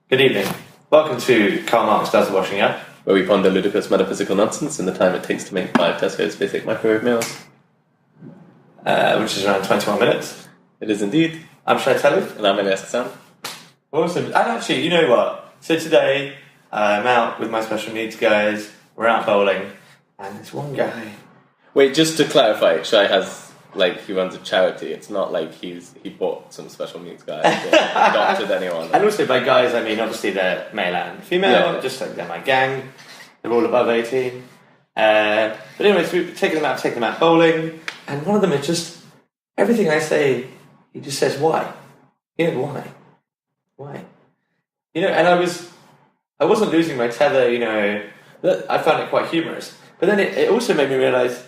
Good evening. Welcome to Karl Marx Does the Washing Up, where we ponder ludicrous metaphysical nonsense in the time it takes to make 5 Tesco's basic microwave meals. which is around 21 minutes. It is indeed. I'm Shy. And I'm Ilyas and Shy. Awesome. And actually, you know what? So today, I'm out with my special needs guys. We're out bowling, and there's one guy. Wait, just to clarify, Shy has, he runs a charity. It's not like he bought some special needs guy or adopted anyone. And also by guys, I mean obviously they're male and female, just like they're my gang. They're all above 18. But anyways, we've taken them out bowling, and one of them is just, everything I say, he just says, why? Why? And I wasn't losing my tether, I found it quite humorous. But then it also made me realise,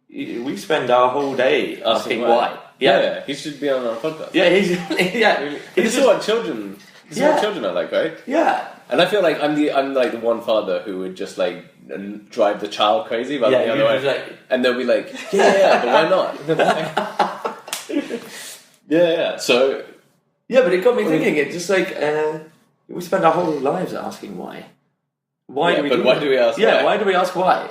we spend our whole day asking why. Yeah, he should be on our podcast. Yeah, This is what children are like, right? Yeah. And I feel like I'm the one father who would just drive the child crazy rather than the other way. And they'll be like, but why not? Yeah. So but it got me thinking. It's just we spend our whole lives asking why. Why do we ask? Yeah, why do we ask why?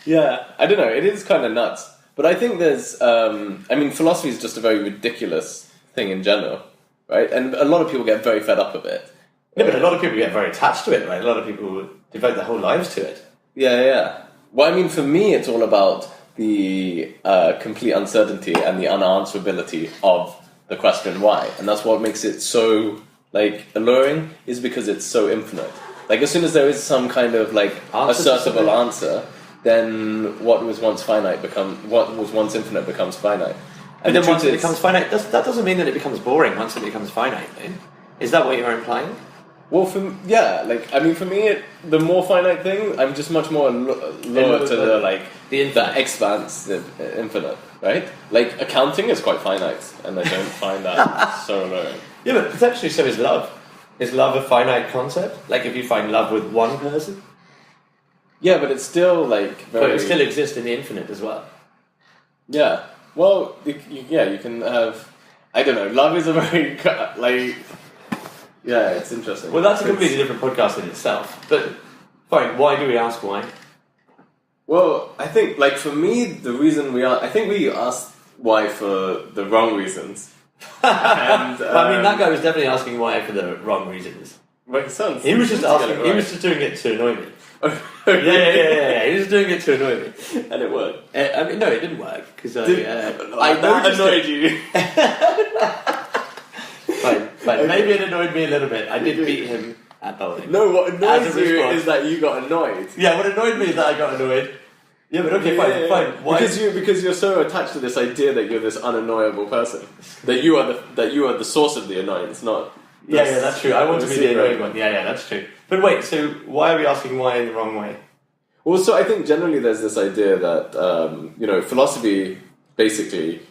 Yeah, I don't know. It is kind of nuts, but I think there's. Philosophy is just a very ridiculous thing in general, right? And a lot of people get very fed up of it. Yeah, but a lot of people get very attached to it, right? A lot of people devote their whole lives to it. Yeah. Well, for me, it's all about the complete uncertainty and the unanswerability of the question why, and that's what makes it so alluring. Is because it's so infinite. As soon as there is some kind of assertable answer, then what was once infinite becomes finite. And then once it becomes finite, that doesn't mean that it becomes boring once it becomes finite, though. Is that what you're implying? Well, for me, the more finite thing, I'm just much more lower to the expanse, the infinite, right? Accounting is quite finite, and I don't find that so alluring. Yeah, but potentially so is love. Is love a finite concept? If you find love with one person? Yeah, but it's still But it still exists in the infinite as well. Yeah. Well, you can have. I don't know. Love is a very Yeah, it's interesting. Well, that's a completely different podcast in itself. But fine. Why do we ask why? Well, I think for me, the reason I think we asked why for the wrong reasons. And, that guy was definitely asking why for the wrong reasons. He was just asking. He was just doing it to annoy me. Yeah. He was doing it to annoy me, and it worked. No, it didn't work because I annoyed you. Fine. Maybe it annoyed me a little bit. I did beat him at bowling. No, what annoys you is that you got annoyed. Yeah, what annoyed me is that I got annoyed. Yeah, but okay, fine. Why? Because you're so attached to this idea that you're this unannoyable person, that you are the source of the annoyance, not. Yeah, that's true. I want to be the annoying one. Yeah, that's true. But wait, so why are we asking why in the wrong way? Well, so I think generally there's this idea that philosophy basically,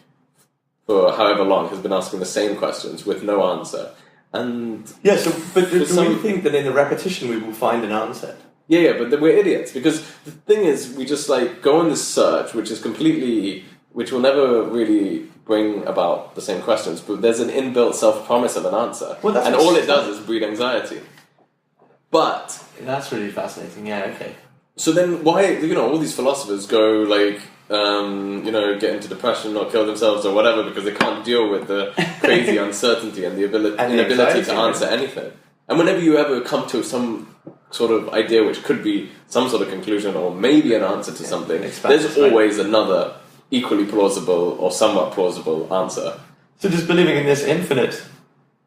for however long, has been asking the same questions with no answer, and do we think that in the repetition we will find an answer? Yeah, but we're idiots, because the thing is, we just go on this search, which will never really bring about the same questions, but there's an inbuilt self-promise of an answer, and all it does is breed anxiety. But that's really fascinating. Yeah, okay. So then, why all these philosophers go get into depression or kill themselves or whatever because they can't deal with the crazy uncertainty and the inability to answer anything. And whenever you ever come to some sort of idea which could be some sort of conclusion or maybe an answer to something, there's always another equally plausible or somewhat plausible answer. So does believing in this infinite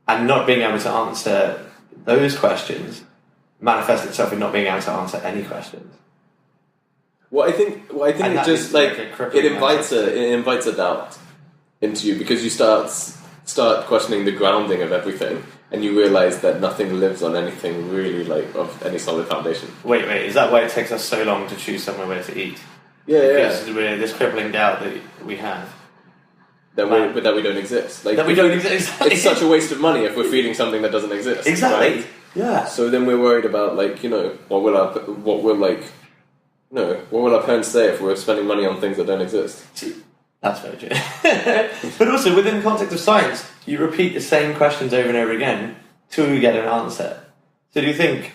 and not being able to answer those questions manifest itself in not being able to answer any questions? Well, I think it just it invites a doubt into you, because you start questioning the grounding of everything. And you realise that nothing lives on anything really of any solid foundation. Wait, is that why it takes us so long to choose somewhere where to eat? Yeah, because we're this crippling doubt that we have. That we don't exist. That we don't exist. It's such a waste of money if we're feeding something that doesn't exist. Exactly. Right? Yeah. So then we're worried about what will our parents say if we're spending money on things that don't exist? That's very true. But also, within the context of science, you repeat the same questions over and over again till you get an answer. So do you think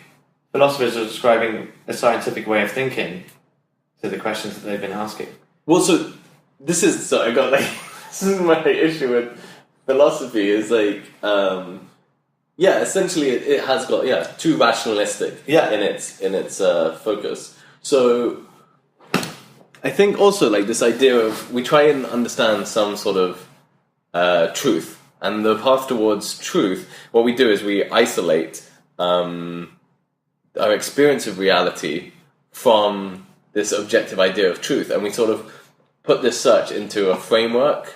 philosophers are describing a scientific way of thinking to the questions that they've been asking? Well, so this is this is my issue with philosophy is essentially it has got too rationalistic in its focus. So I think also this idea of we try and understand some sort of truth, and the path towards truth. What we do is we isolate our experience of reality from this objective idea of truth, and we sort of put this search into a framework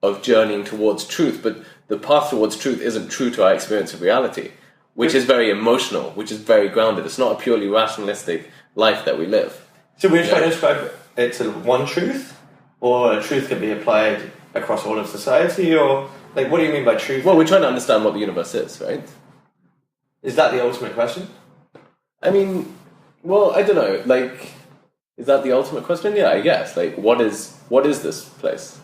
of journeying towards truth, but the path towards truth isn't true to our experience of reality, which is very emotional, which is very grounded. It's not a purely rationalistic life that we live. So we're trying to describe it to one truth, or a truth can be applied across all of society, or what do you mean by truth? Well, we're trying to understand what the universe is, right? Is that the ultimate question? I mean, well, I don't know, is that the ultimate question? Yeah, I guess. What is this place?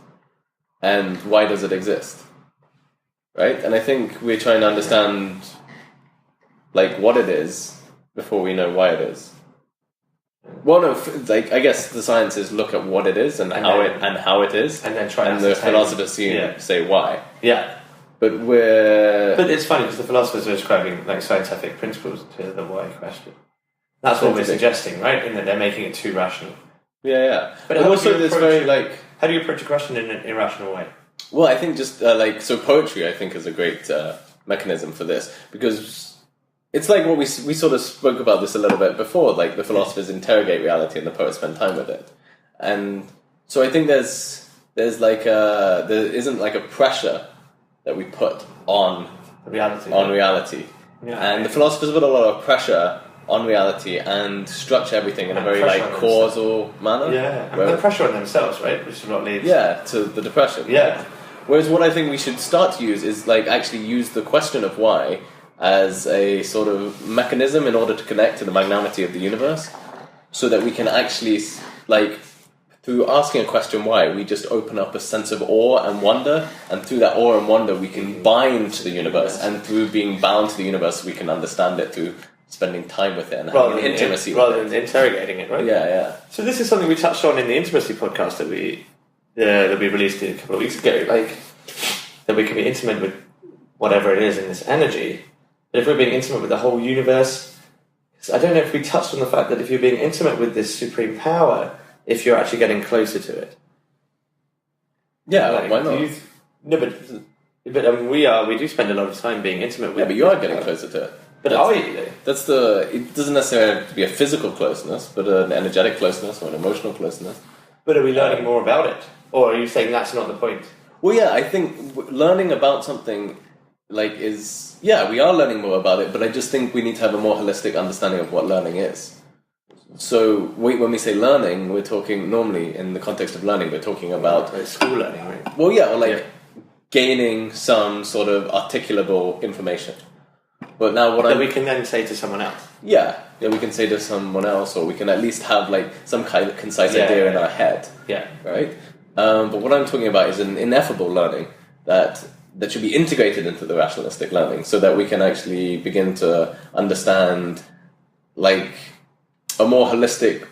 And why does it exist? Right? And I think we're trying to understand, what it is before we know why it is. Well, no, I guess the sciences look at what it is and how it is, and then try and the philosophers say why. Yeah. But it's funny because the philosophers are describing scientific principles to the why question. That's what we're suggesting, right? In that they're making it too rational. Yeah. But also there's very how do you approach a question in an irrational way? Well, I think just so poetry, I think, is a great mechanism for this, because it's what we sort of spoke about this a little bit before. The philosophers interrogate reality and the poets spend time with it, and so I think there isn't a pressure that we put on reality, and the philosophers put a lot of pressure on reality and structure everything in a very causal manner. Yeah, and the pressure on themselves, right? Which is what leads to the depression. Yeah. Whereas what I think we should start to use is actually use the question of why as a sort of mechanism in order to connect to the magnanimity of the universe, so that we can actually through asking a question why, we just open up a sense of awe and wonder, and through that awe and wonder we can bind to the universe, and through being bound to the universe we can understand it through spending time with it and having intimacy with it. Rather than interrogating it, right? Yeah. So this is something we touched on in the intimacy podcast that we released a couple of weeks ago, that we can be intimate with whatever it is in this energy. But if we're being intimate with the whole universe, I don't know if we touched on the fact that if you're being intimate with this supreme power, if you're actually getting closer to it. Yeah, why not? We do spend a lot of time being intimate with it. Yeah, but you are getting closer to it. But are you? It doesn't necessarily have to be a physical closeness, but an energetic closeness or an emotional closeness. But are we learning more about it? Or are you saying that's not the point? Well, yeah, I think learning about something we are learning more about it, but I just think we need to have a more holistic understanding of what learning is. So when we say learning, we're talking normally in the context of learning, we're talking about school learning, right? Well, yeah, gaining some sort of articulable information. But now that we can then say to someone else. Yeah, we can say to someone else, or we can at least have some kind of concise idea in our head. Yeah. Right? But what I'm talking about is an ineffable learning that should be integrated into the rationalistic learning, so that we can actually begin to understand a more holistic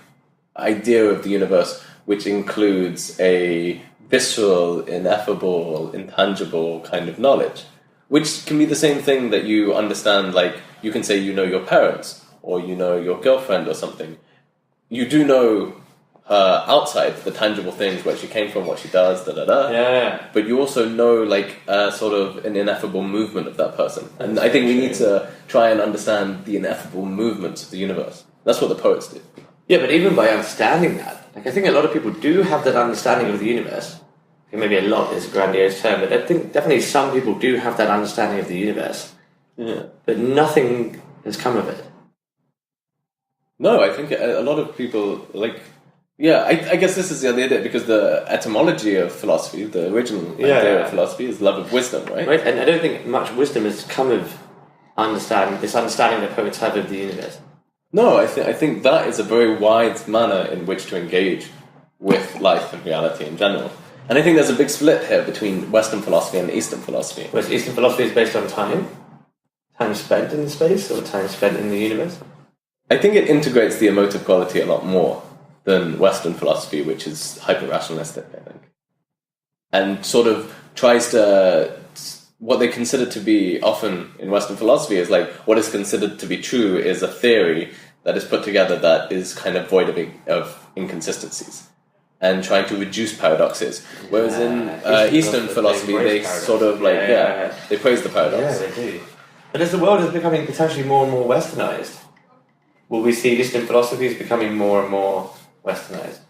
idea of the universe, which includes a visceral, ineffable, intangible kind of knowledge, which can be the same thing that you understand. You can say you know your parents, or you know your girlfriend or something. You do know her outside, the tangible things, where she came from, what she does, Yeah. But you also know sort of an ineffable movement of that person. And I think we need to try and understand the ineffable movements of the universe. That's what the poets do. Yeah, but even by understanding that, I think a lot of people do have that understanding of the universe. Maybe a lot is a grandiose term, but I think definitely some people do have that understanding of the universe. Yeah. But nothing has come of it. No, I think a lot of people, I guess this is the idea, because the etymology of philosophy, the original idea of philosophy, is love of wisdom, right? Right, and I don't think much wisdom has come of understanding that poets have of the universe. No, I think that is a very wide manner in which to engage with life and reality in general. And I think there's a big split here between Western philosophy and Eastern philosophy. Whereas Eastern philosophy is based on time time spent in space or time spent in the universe? I think it integrates the emotive quality a lot more than Western philosophy, which is hyper-rationalistic, I think. And sort of tries to... What they consider to be often in Western philosophy is like, what is considered to be true is a theory that is put together that is kind of void of inconsistencies, and trying to reduce paradoxes. Whereas in Eastern philosophy, they sort of like, they praise the paradox. Yeah, they do. But as the world is becoming potentially more and more westernized, will we see Eastern philosophies becoming more and more westernized?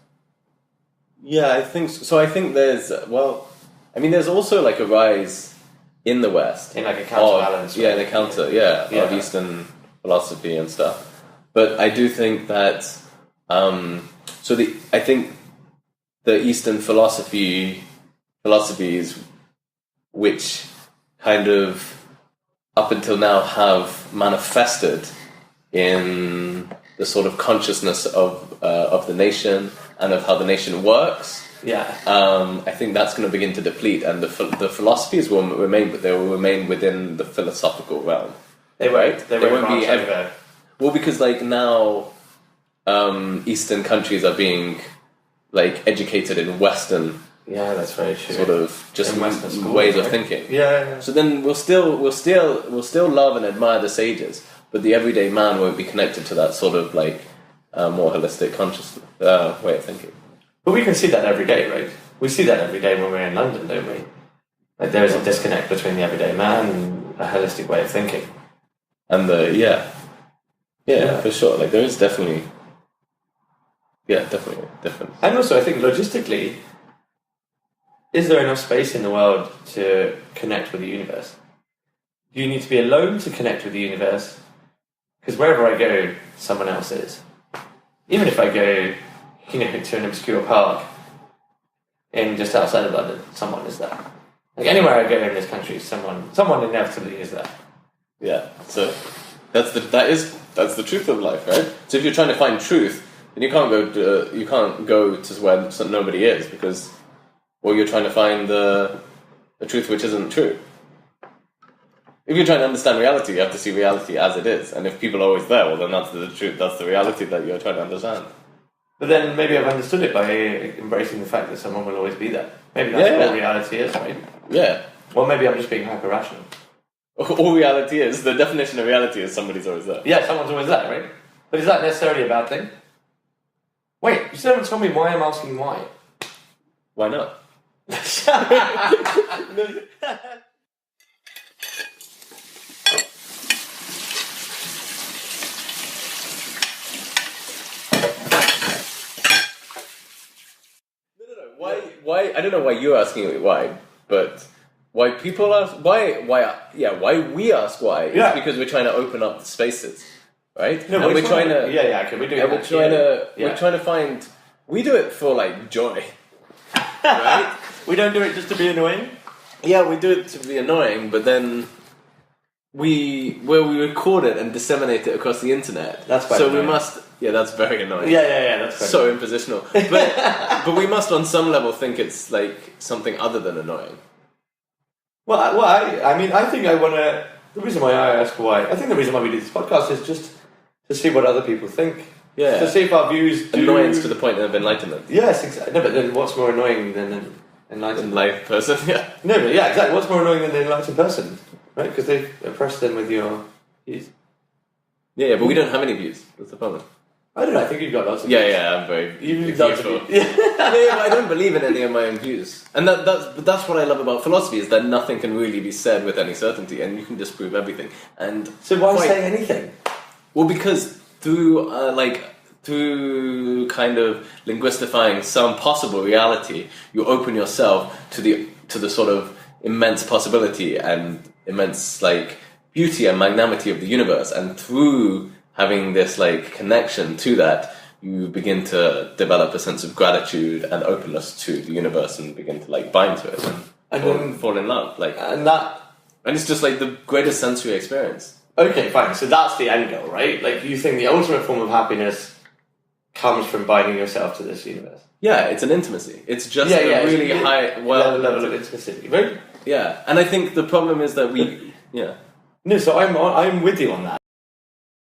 Yeah, I think so. So I think there's, well, I mean, there's also like a rise in the West. In like a counterbalance. Yeah, in a counter, of Eastern philosophy and stuff. But I do think that, I think the Eastern philosophies, which kind of up until now have manifested in the sort of consciousness of the nation and of how the nation works. Yeah. I think that's going to begin to deplete, and the philosophies will remain, but they will remain within the philosophical realm. They won't. They won't be over. Well, because like now, Eastern countries are being like educated in Western. Yeah, that's very true. Sort of just ways of thinking. Yeah. So then we'll still love and admire the sages, but the everyday man won't be connected to that sort of like more holistic conscious way of thinking. But we can see that every day, right? We see that every day when we're in London, don't we? Like there is a disconnect between the everyday man and a holistic way of thinking. And for sure. Like there is definitely a difference. And also, I think logistically, is there enough space in the world to connect with the universe? Do you need to be alone to connect with the universe? Because wherever I go, someone else is. Even if I go, to an obscure park in just outside of London, someone is there. Like anywhere I go in this country, someone inevitably is there. Yeah. So that's the truth of life, right? So if you're trying to find truth, then you can't go to where nobody is, because you're trying to find the truth which isn't true. If you're trying to understand reality, you have to see reality as it is, and if people are always there, well, then that's the truth. That's the reality that you're trying to understand. But then maybe I've understood it by embracing the fact that someone will always be there. Maybe that's what reality is, right? Yeah. Well, maybe I'm just being hyper-rational. All reality is, the definition of reality is somebody's always there. Yeah, someone's always there, right? But is that necessarily a bad thing? Wait, you still haven't told me why I'm asking why. Why not? Why? I don't know why you're asking it why, but why people ask why we ask why is because we're trying to open up the spaces, right? No, and we're trying to okay, we're doing we're trying to find. We do it for like joy, right? We don't do it just to be annoying. Yeah, we do it to be annoying, but then we record it and disseminate it across the internet. That's quite annoying. We must. Yeah, that's very annoying. Yeah, that's quite so annoying. Impositional. But we must, on some level, think it's like something other than annoying. I think I want to. The reason why I ask why, I think the reason why we do this podcast is just to see what other people think. Yeah. To see if our views do... Annoyance to the point of enlightenment. Yes, exactly. No, but then what's more annoying than an enlightened enlightened person? Yeah. No, but yeah, exactly. What's more annoying than an enlightened person? Right? Because they've oppressed them with your views. Yeah, but we don't have any views. That's the problem. I don't know. I think you've got lots of views. Yeah, I'm very You've got lots of views. But I don't believe in any of my own views. And that's what I love about philosophy, is that nothing can really be said with any certainty, and you can disprove everything. And so why say anything? Well, because through kind of linguistifying some possible reality, you open yourself to the sort of immense possibility and immense like beauty and magnanimity of the universe, and through having this like connection to that, you begin to develop a sense of gratitude and openness to the universe, and begin to like bind to it and then fall in love. And it's just like the greatest sensory experience. Okay, fine. So that's the end goal, right? Like, you think the ultimate form of happiness comes from binding yourself to this universe? Yeah, it's an intimacy. It's just a really high level of intimacy, right? Yeah, and I think the problem is that we No, so I'm with you on that.